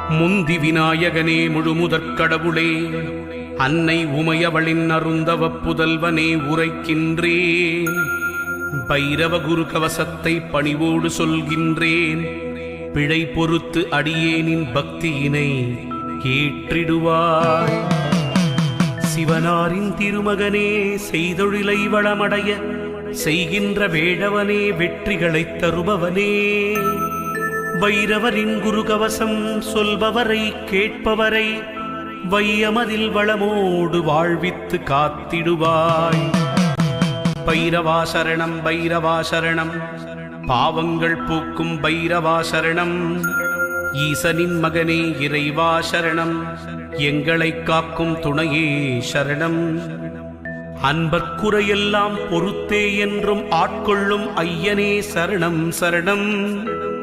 முந்தி விநாயகனே முழுமுதற் கடவுளே, அன்னை உமையவளின் அருந்தவ புதல்வனே உரைக்கின்றேன். பைரவ குரு கவசத்தை பணிவோடு சொல்கின்றேன். பிழை பொறுத்து அடியேனின் பக்தியினை ஏற்றிடுவாய். சிவனாரின் திருமகனே, செய்தொழிலை வளமடைய செய்கின்ற வேடவனே, வெற்றிகளைத் தருபவனே, வைரவரின் குருகவசம் சொல்பவரை கேட்பவரை வையமதில் வளமோடு வாழ்வித்து காத்திடுவாய். பைரவா சரணம், பைரவா சரணம், பாவங்கள் போக்கும் பைரவா சரணம். ஈசனின் மகனே இறைவா சரணம், எங்களை காக்கும் துணையே சரணம். அன்பர்க்குறையெல்லாம் பொறுத்தே என்றும் ஆட்கொள்ளும் ஐயனே சரணம் சரணம்.